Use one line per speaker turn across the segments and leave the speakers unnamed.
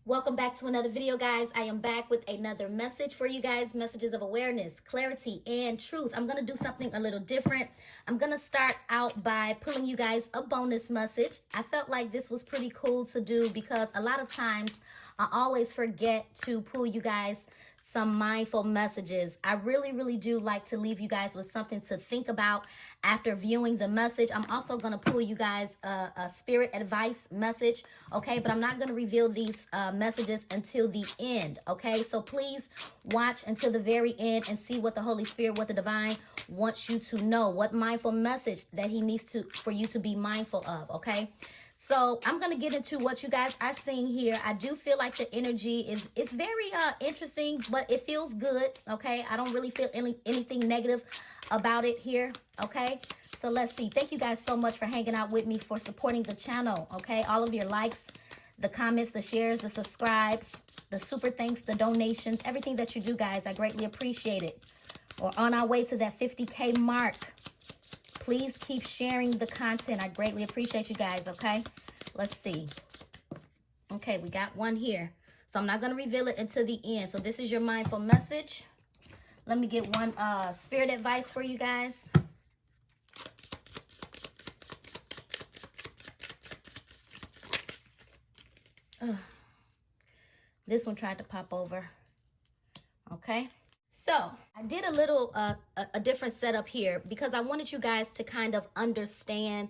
Welcome back to another video, guys. I am back with another message for you guys. Messages of awareness, clarity, and truth. I'm going to do something a little different. I'm going to start out by pulling you guys a bonus message. I felt like this was pretty cool to do because a lot of times I always forget to pull you guys some mindful messages. I really do like to leave you guys with something to think about after viewing the message. I'm also going to pull you guys a spirit advice message, okay? But I'm not going to reveal these messages until the end, okay? So please watch until the very end and see what the Holy Spirit, what the divine wants you to know, what mindful message that he needs for you to be mindful of, okay? So I'm going to get into what you guys are seeing here. I do feel like the energy is very interesting, but it feels good, okay? I don't really feel anything negative about it here, okay? So let's see. Thank you guys so much for hanging out with me, for supporting the channel, okay? All of your likes, the comments, the shares, the subscribes, the super thanks, the donations, everything that you do, guys. I greatly appreciate it. We're on our way to that 50K mark. Please keep sharing the content. I greatly appreciate you guys, okay? Let's see. Okay, we got one here. So I'm not going to reveal it until the end. So this is your mindful message. Let me get one spirit advice for you guys. This one tried to pop over. Okay. So I did a little, a different setup here because I wanted you guys to kind of understand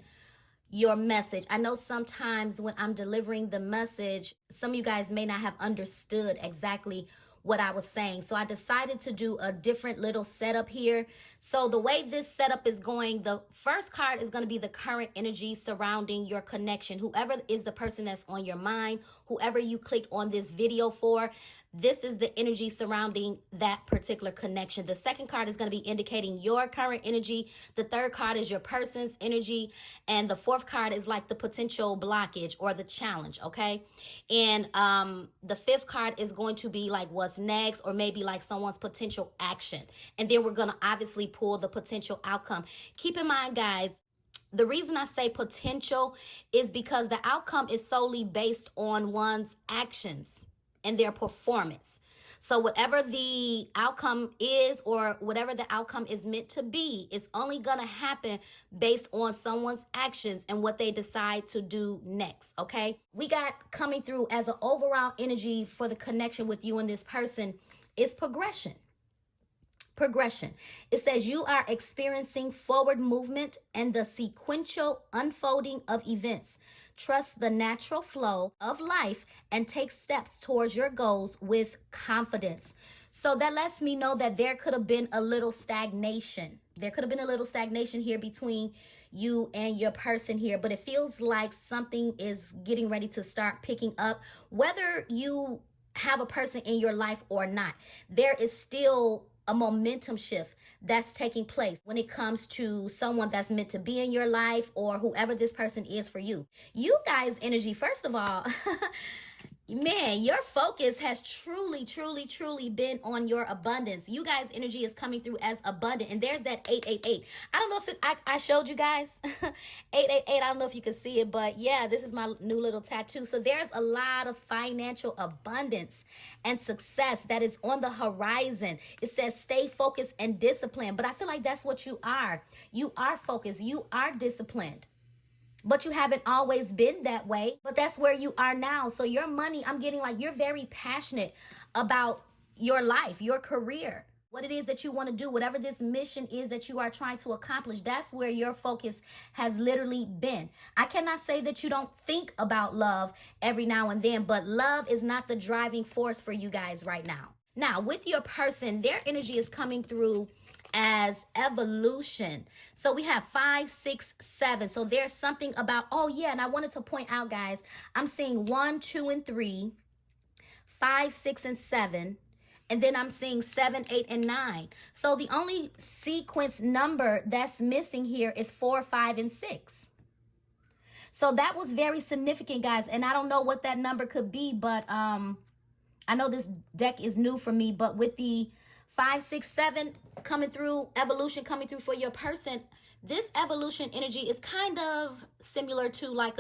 your message. I know sometimes when I'm delivering the message, some of you guys may not have understood exactly what I was saying. So I decided to do a different little setup here. So the way this setup is going, the first card is going to be the current energy surrounding your connection. Whoever is the person that's on your mind, whoever you clicked on this video for, this is the energy surrounding that particular connection. The second card is going to be indicating your current energy. The third card is your person's energy. And the fourth card is like the potential blockage or the challenge, okay? And the fifth card is going to be like what's next, or maybe like someone's potential action. And then we're going to obviously pull the potential outcome. Keep in mind, guys, the reason I say potential is because the outcome is solely based on one's actions and their performance. So whatever the outcome is, or whatever the outcome is meant to be, is only going to happen based on someone's actions and what they decide to do next, okay? We got coming through as an overall energy for the connection with you and this person is progression. Progression. It says you are experiencing forward movement and the sequential unfolding of events. Trust the natural flow of life and take steps towards your goals with confidence. So that lets me know that there could have been a little stagnation. There could have been a little stagnation here between you and your person here, but it feels like something is getting ready to start picking up. Whether you have a person in your life or not, there is still a momentum shift that's taking place when it comes to someone that's meant to be in your life, or whoever this person is for you. You guys' energy, first of all, man, your focus has truly been on your abundance. You guys' energy is coming through as abundant. And there's that 888. I don't know if I showed you guys 888. I don't know if you can see it, but yeah, this is my new little tattoo. So there's a lot of financial abundance and success that is on the horizon. It says stay focused and disciplined, but I feel like that's what you are. You are focused. You are disciplined. But you haven't always been that way, but that's where you are now. So your money, I'm getting like you're very passionate about your life, your career, what it is that you want to do, whatever this mission is that you are trying to accomplish. That's where your focus has literally been. I cannot say that you don't think about love every now and then, but love is not the driving force for you guys right now. Now, with your person, their energy is coming through as evolution. So we have 5, 6, 7. So there's something about, oh yeah, and I wanted to point out, guys, I'm seeing 1, 2, and 3, 5, 6, and 7. And then I'm seeing 7, 8, and 9. So the only sequence number that's missing here is 4, 5, and 6. So that was very significant, guys. And I don't know what that number could be, but I know this deck is new for me, but with the 5, 6, 7 coming through, evolution coming through for your person, this evolution energy is kind of similar to like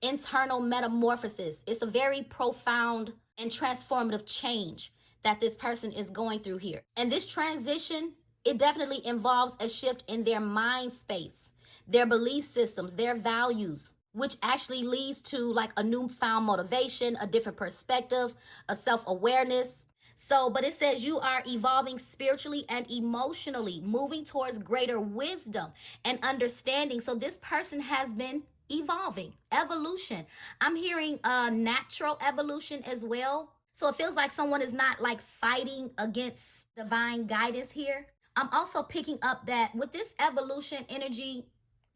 internal metamorphosis. It's a very profound and transformative change that this person is going through here. And this transition, it definitely involves a shift in their mind space, their belief systems, their values, which actually leads to like a newfound motivation, a different perspective, a self-awareness. So, but it says you are evolving spiritually and emotionally, moving towards greater wisdom and understanding. So this person has been evolving, evolution. I'm hearing natural evolution as well. So it feels like someone is not like fighting against divine guidance here. I'm also picking up that with this evolution energy,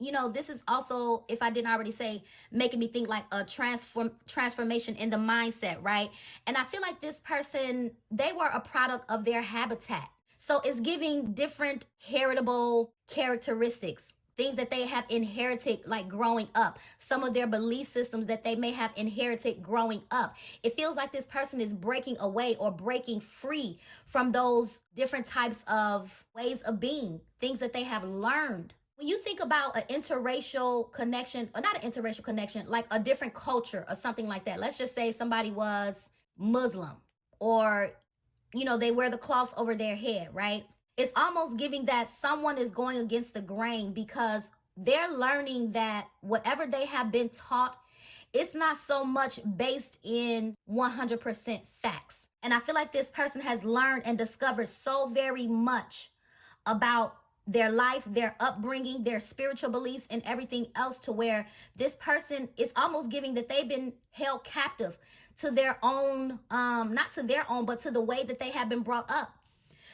you know, this is also, if I didn't already say, making me think like a transformation in the mindset, right? And I feel like this person, they were a product of their habitat. So it's giving different heritable characteristics, things that they have inherited like growing up, some of their belief systems that they may have inherited growing up. It feels like this person is breaking away or breaking free from those different types of ways of being, things that they have learned. When you think about an interracial connection, or not an interracial connection, like a different culture or something like that. Let's just say somebody was Muslim, or, you know, they wear the cloths over their head, right? It's almost giving that someone is going against the grain because they're learning that whatever they have been taught, it's not so much based in 100% facts. And I feel like this person has learned and discovered so very much about their life, their upbringing, their spiritual beliefs, and everything else, to where this person is almost giving that they've been held captive to their own, not to their own, but to the way that they have been brought up.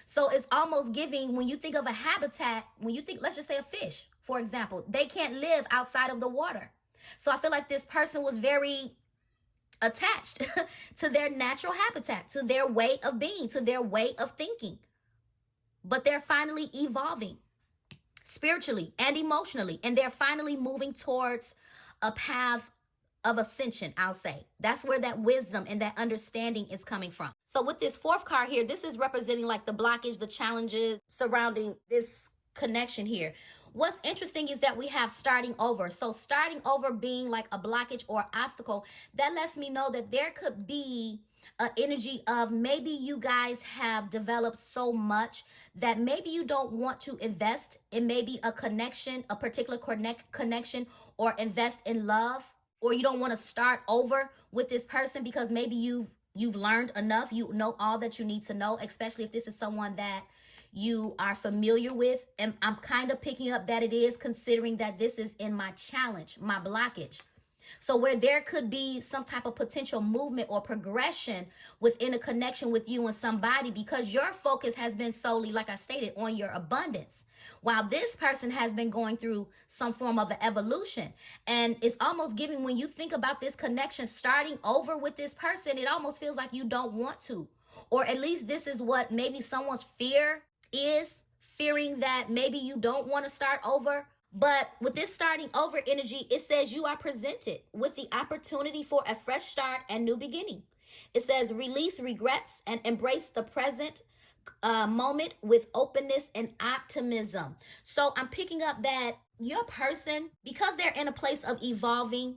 So it's almost giving, when you think of a habitat, when you think, let's just say a fish, for example, they can't live outside of the water. So I feel like this person was very attached to their natural habitat, to their way of being, to their way of thinking. But they're finally evolving spiritually and emotionally, and they're finally moving towards a path of ascension, I'll say. That's where that wisdom and that understanding is coming from. So with this fourth card here, this is representing like the blockage, the challenges surrounding this connection here. What's interesting is that we have starting over. So starting over being like a blockage or obstacle, that lets me know that there could be an energy of maybe you guys have developed so much that maybe you don't want to invest in maybe a connection, a particular connection, or invest in love, or you don't want to start over with this person because maybe you've learned enough, you know all that you need to know, especially if this is someone that you are familiar with. And I'm kind of picking up that it is, considering that this is in my challenge, my blockage. So where there could be some type of potential movement or progression within a connection with you and somebody, because your focus has been solely, like I stated, on your abundance, while this person has been going through some form of an evolution. And it's almost giving, when you think about this connection starting over with this person, it almost feels like you don't want to, or at least this is what maybe someone's fear is, fearing that maybe you don't want to start over. But with this starting over energy, it says you are presented with the opportunity for a fresh start and new beginning. It says release regrets and embrace the present moment with openness and optimism. So I'm picking up that your person, because they're in a place of evolving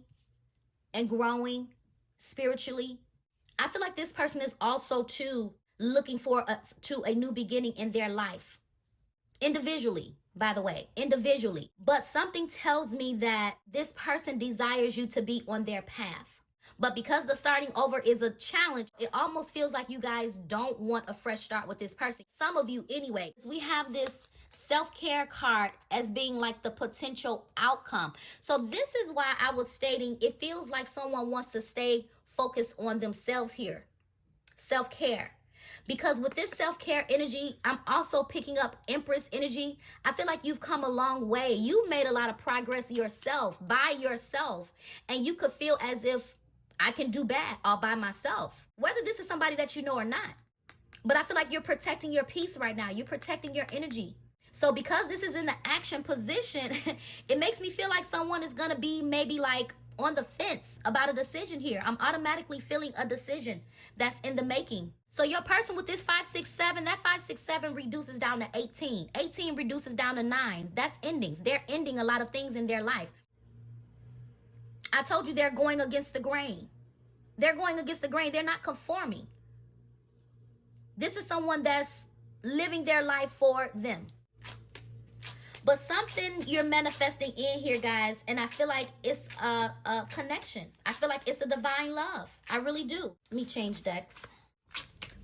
and growing spiritually, I feel like this person is also too looking for a new beginning in their life. Individually, by the way, individually. But something tells me that this person desires you to be on their path. But because the starting over is a challenge, it almost feels like you guys don't want a fresh start with this person. Some of you anyway. We have this self-care card as being like the potential outcome. So this is why I was stating it feels like someone wants to stay focused on themselves here. Self-care. Because with this self-care energy, I'm also picking up Empress energy. I feel like you've come a long way. You've made a lot of progress yourself, by yourself. And you could feel as if I can do bad all by myself, whether this is somebody that you know or not. But I feel like you're protecting your peace right now. You're protecting your energy. So because this is in the action position, it makes me feel like someone is going to be maybe like on the fence about a decision here. I'm automatically feeling a decision that's in the making. So your person with this 5, 6, 7, that 5, 6, 7 reduces down to 18. 18 reduces down to 9. That's endings. They're ending a lot of things in their life. I told you they're going against the grain. They're going against the grain. They're not conforming. This is someone that's living their life for them. But something you're manifesting in here, guys, and I feel like it's a connection. I feel like it's a divine love. I really do. Let me change decks.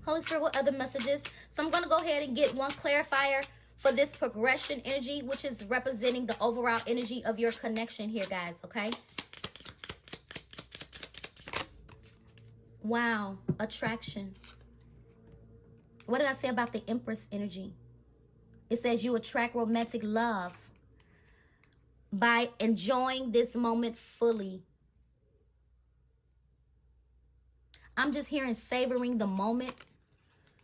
Holy Spirit, what other messages? So I'm going to go ahead and get one clarifier for this progression energy, which is representing the overall energy of your connection here, guys, okay? Wow, attraction. What did I say about the Empress energy? It says you attract romantic love by enjoying this moment fully. I'm just hearing savoring the moment.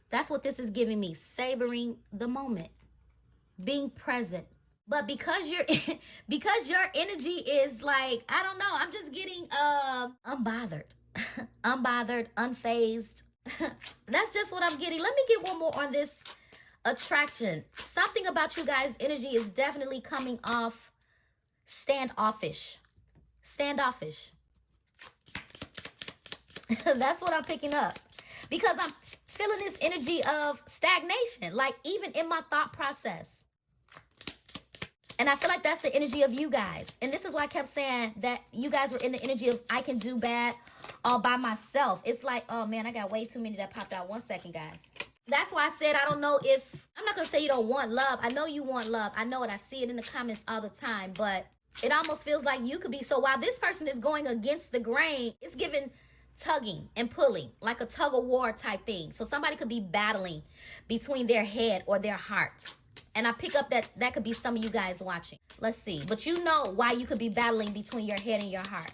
That's what this is giving me, savoring the moment, being present. But because because your energy is like, I don't know, I'm just getting unbothered, unbothered, unfazed. That's just what I'm getting. Let me get one more on this attraction. Something about you guys' energy is definitely coming off standoffish. Standoffish. That's what I'm picking up. Because I'm feeling this energy of stagnation, like even in my thought process. And I feel like that's the energy of you guys. And this is why I kept saying that you guys were in the energy of I can do bad all by myself. It's like, oh man, I got way too many that popped out. 1 second, guys. That's why I said I don't know if, I'm not going to say you don't want love. I know you want love. I know it. I see it in the comments all the time. But it almost feels like you could be. So while this person is going against the grain, it's giving tugging and pulling, like a tug of war type thing. So somebody could be battling between their head or their heart. And I pick up that that could be some of you guys watching. Let's see. But you know why you could be battling between your head and your heart.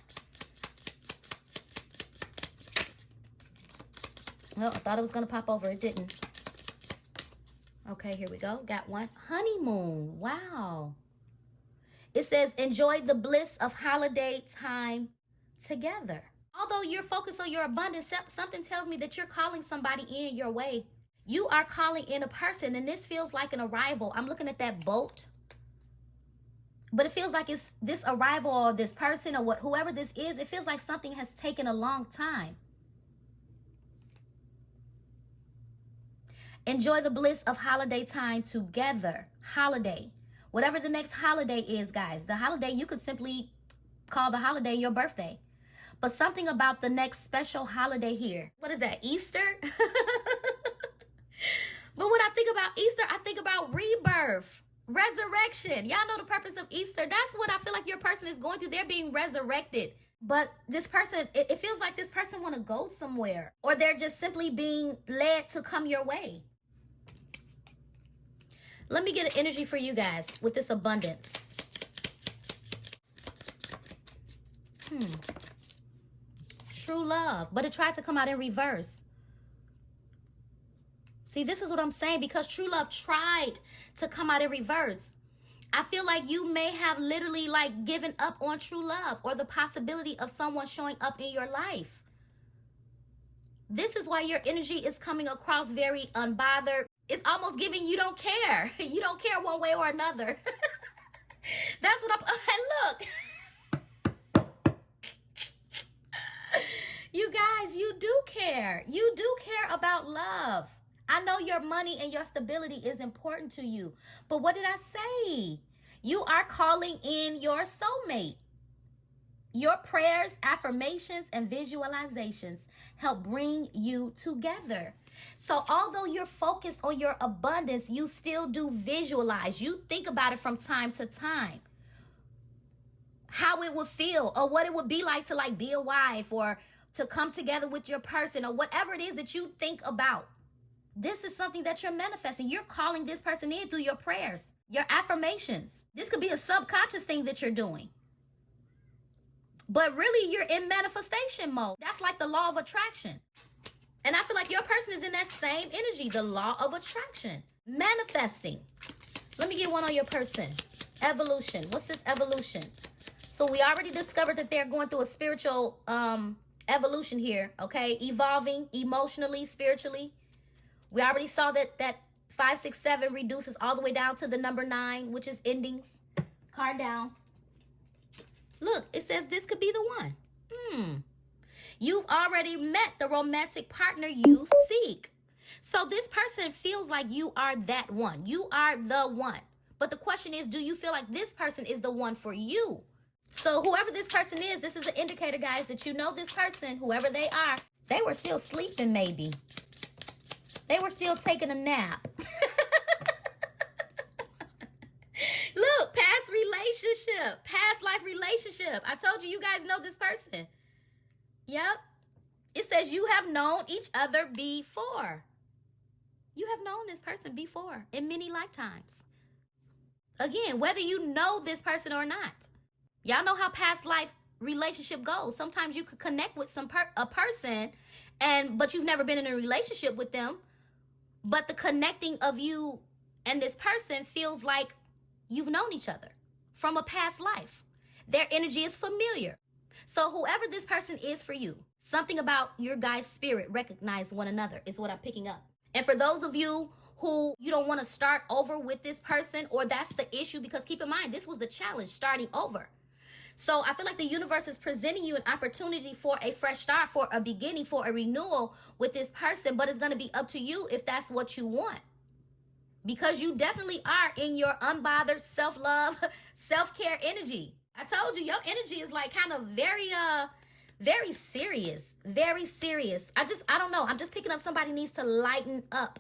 Well, I thought it was going to pop over. It didn't. Okay, here we go. Got one. Honeymoon. Wow. It says, enjoy the bliss of holiday time together. Although you're focused on your abundance, something tells me that you're calling somebody in your way. You are calling in a person, and this feels like an arrival. I'm looking at that boat. But it feels like it's this arrival or this person or whoever this is, it feels like something has taken a long time. Enjoy the bliss of holiday time together. Holiday. Whatever the next holiday is, guys. The holiday, you could simply call the holiday your birthday. But something about the next special holiday here. What is that? Easter? But when I think about Easter, I think about rebirth, resurrection. Y'all know the purpose of Easter. That's what I feel like your person is going through. They're being resurrected. But this person, it feels like this person want to go somewhere. Or they're just simply being led to come your way. Let me get an energy for you guys with this abundance. True love. But it tried to come out in reverse. See, this is what I'm saying, because true love tried to come out in reverse. I feel like you may have literally like given up on true love or the possibility of someone showing up in your life. This is why your energy is coming across very unbothered. It's almost giving you don't care. You don't care one way or another. That's what I'm, and look. You guys, you do care. You do care about love. I know your money and your stability is important to you. But what did I say? You are calling in your soulmate. Your prayers, affirmations, and visualizations help bring you together. So although you're focused on your abundance, you still do visualize. You think about it from time to time. How it would feel or what it would be like to like be a wife or to come together with your person or whatever it is that you think about. This is something that you're manifesting. You're calling this person in through your prayers, your affirmations. This could be a subconscious thing that you're doing. But really, you're in manifestation mode. That's like the law of attraction. And I feel like your person is in that same energy, the law of attraction. Manifesting. Let me get one on your person. Evolution. What's this evolution? So we already discovered that they're going through a spiritual evolution here, okay? Evolving emotionally, spiritually. We already saw that 5, 6, 7 reduces all the way down to the number 9, which is endings. Card down. Look, it says this could be the one. You've already met the romantic partner you seek. So this person feels like you are that one. You are the one. But the question is, do you feel like this person is the one for you? So whoever this person is, this is an indicator, guys, that you know this person, whoever they are, they were still sleeping maybe. They were still taking a nap. Look, past relationship, past life relationship. I told you, you guys know this person. Yep. It says you have known each other before. You have known this person before in many lifetimes. Again, whether you know this person or not. Y'all know how past life relationship goes. Sometimes you could connect with a person, but you've never been in a relationship with them. But the connecting of you and this person feels like you've known each other from a past life. Their energy is familiar. So whoever this person is for you, something about your guys' spirit recognize one another is what I'm picking up. And for those of you who you don't want to start over with this person, or that's the issue, because keep in mind, this was the challenge, starting over. So I feel like the universe is presenting you an opportunity for a fresh start, for a beginning, for a renewal with this person, but it's going to be up to you if that's what you want. Because you definitely are in your unbothered self-love, self-care energy. I told you, your energy is like kind of very serious, very serious. I don't know. I'm just picking up somebody needs to lighten up.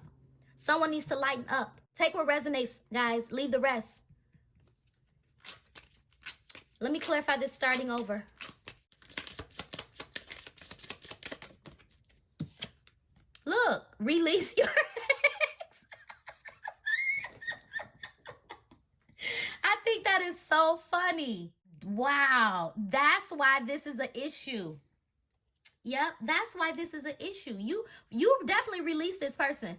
Someone needs to lighten up. Take what resonates, guys. Leave the rest. Let me clarify this starting over. Look, release your ex. I think that is so funny. Wow, that's why this is an issue. Yep, that's why this is an issue. You definitely released this person.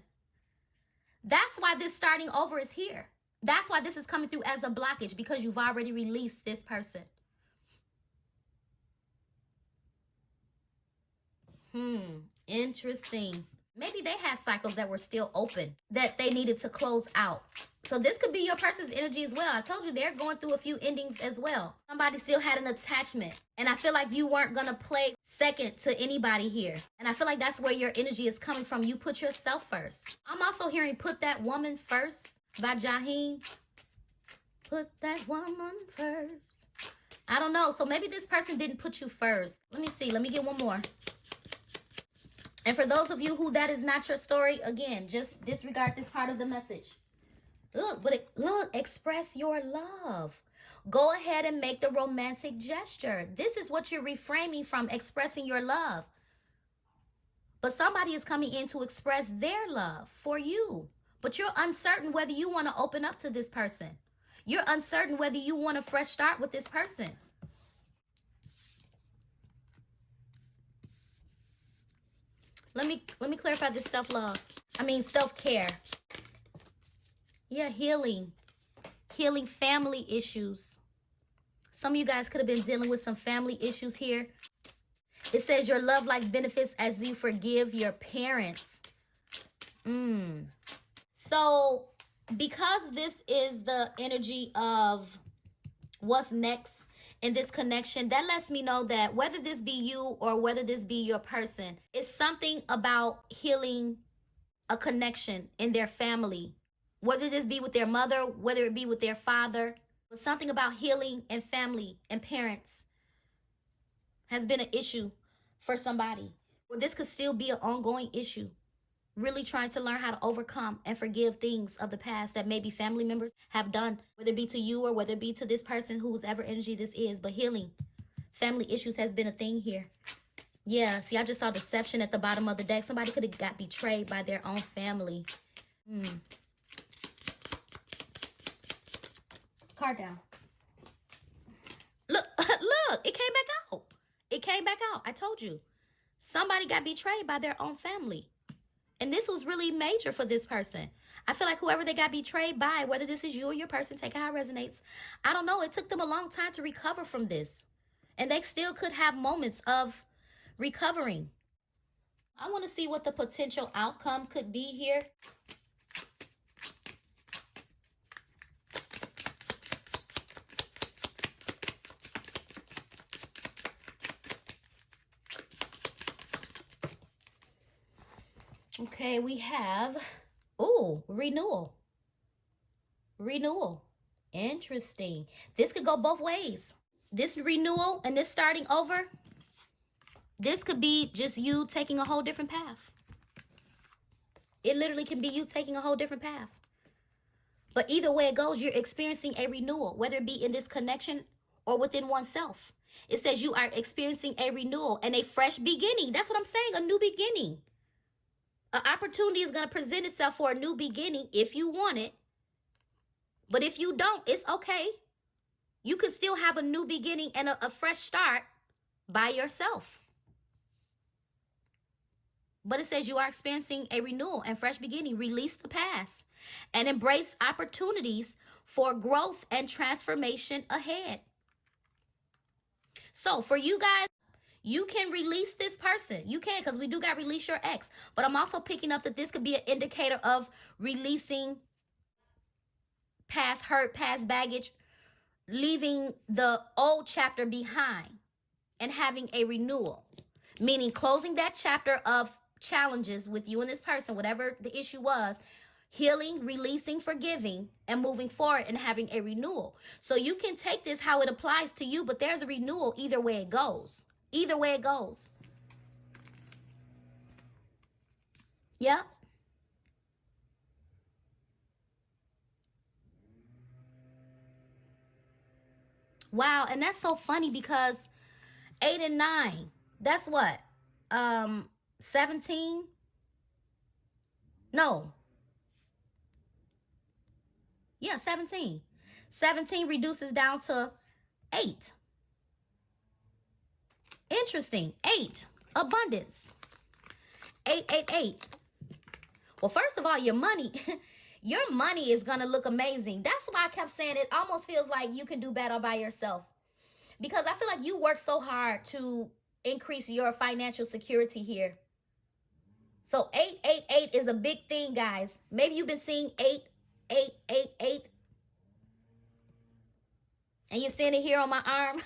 That's why this starting over is here. That's why this is coming through as a blockage, because you've already released this person. Interesting. Maybe they had cycles that were still open that they needed to close out. So this could be your person's energy as well. I told you they're going through a few endings as well. Somebody still had an attachment. And I feel like you weren't going to play second to anybody here. And I feel like that's where your energy is coming from. You put yourself first. I'm also hearing Put That Woman First by Jaheim. Put that woman first. I don't know. So maybe this person didn't put you first. Let me see. Let me get one more. And for those of you who that is not your story, again, just disregard this part of the message. Look, express your love. Go ahead and make the romantic gesture. This is what you're reframing from, expressing your love. But somebody is coming in to express their love for you. But you're uncertain whether you want to open up to this person. You're uncertain whether you want a fresh start with this person. Let me clarify this self-love. I mean, self-care. Yeah, healing. Healing family issues. Some of you guys could have been dealing with some family issues here. It says your love life benefits as you forgive your parents. So, because this is the energy of what's next in this connection, that lets me know that whether this be you or whether this be your person, it's something about healing a connection in their family. Whether this be with their mother, whether it be with their father, but something about healing and family and parents has been an issue for somebody. Or this could still be an ongoing issue. Really trying to learn how to overcome and forgive things of the past that maybe family members have done, whether it be to you or whether it be to this person, whose ever energy this is. But healing family issues has been a thing here. Yeah, see, I just saw deception at the bottom of the deck. Somebody could have got betrayed by their own family. Card down. Look, it came back out. It came back out. I told you. Somebody got betrayed by their own family. And this was really major for this person. I feel like whoever they got betrayed by, whether this is you or your person, take how it resonates. I don't know. It took them a long time to recover from this. And they still could have moments of recovering. I want to see what the potential outcome could be here. Okay, we have, renewal. Renewal. Interesting. This could go both ways. This renewal and this starting over, this could be just you taking a whole different path. It literally can be you taking a whole different path. But either way it goes, you're experiencing a renewal, whether it be in this connection or within oneself. It says you are experiencing a renewal and a fresh beginning. That's what I'm saying, a new beginning. An opportunity is going to present itself for a new beginning if you want it. But if you don't, it's okay. You could still have a new beginning and a fresh start by yourself. But it says you are experiencing a renewal and fresh beginning. Release the past and embrace opportunities for growth and transformation ahead. So for you guys, you can release this person. You can, because we do got release your ex. But I'm also picking up that this could be an indicator of releasing past hurt, past baggage, leaving the old chapter behind and having a renewal. Meaning closing that chapter of challenges with you and this person, whatever the issue was, healing, releasing, forgiving, and moving forward and having a renewal. So you can take this how it applies to you, but there's a renewal either way it goes. Either way it goes. Yep. Wow, and that's so funny because 8 and 9, that's what? 17? No. Yeah, 17. 17 reduces down to 8. Interesting. 8. Abundance. 8, 8, 8. Well, first of all, your money, your money is going to look amazing. That's why I kept saying it almost feels like you can do better by yourself. Because I feel like you work so hard to increase your financial security here. So 8, 8, 8 is a big thing, guys. Maybe you've been seeing 8, 8, 8, 8. And you're seeing it here on my arm.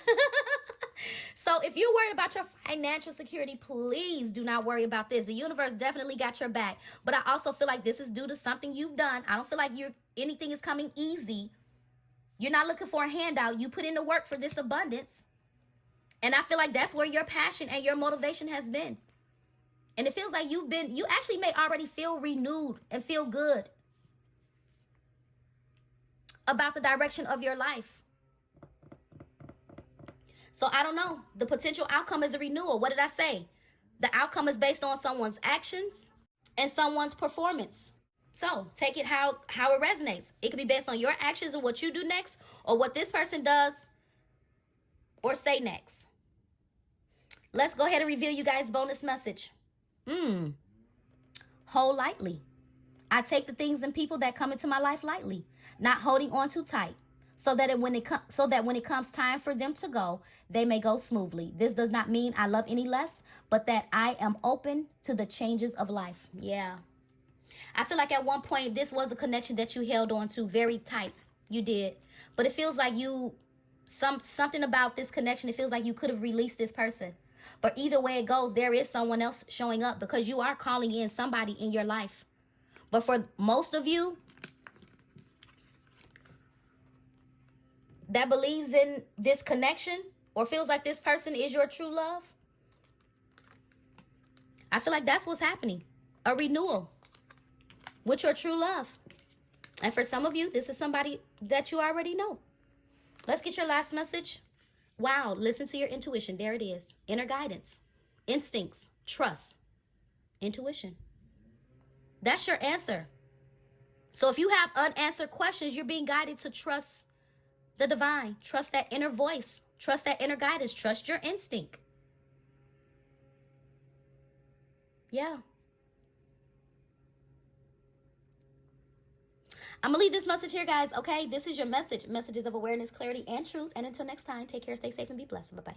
So if you're worried about your financial security, please do not worry about this. The universe definitely got your back. But I also feel like this is due to something you've done. I don't feel like anything is coming easy. You're not looking for a handout. You put in the work for this abundance. And I feel like that's where your passion and your motivation has been. And it feels like you actually may already feel renewed and feel good about the direction of your life. So I don't know. The potential outcome is a renewal. What did I say? The outcome is based on someone's actions and someone's performance. So take it how it resonates. It could be based on your actions or what you do next or what this person does or say next. Let's go ahead and reveal you guys' bonus message. Hold lightly. I take the things and people that come into my life lightly, not holding on too tight. So that when it comes time for them to go, they may go smoothly. This does not mean I love any less, but that I am open to the changes of life. Yeah. I feel like at one point, this was a connection that you held on to very tight. You did. But it feels like something about this connection, it feels like you could have released this person. But either way it goes, there is someone else showing up because you are calling in somebody in your life. But for most of you that believes in this connection or feels like this person is your true love, I feel like that's what's happening. A renewal with your true love. And for some of you, this is somebody that you already know. Let's get your last message. Wow, listen to your intuition. There it is. Inner guidance, instincts, trust, intuition. That's your answer. So if you have unanswered questions, you're being guided to trust the divine. Trust that inner voice. Trust that inner guidance. Trust your instinct. Yeah. I'm going to leave this message here, guys. Okay, this is your message. Messages of awareness, clarity, and truth. And until next time, take care, stay safe, and be blessed. Bye-bye.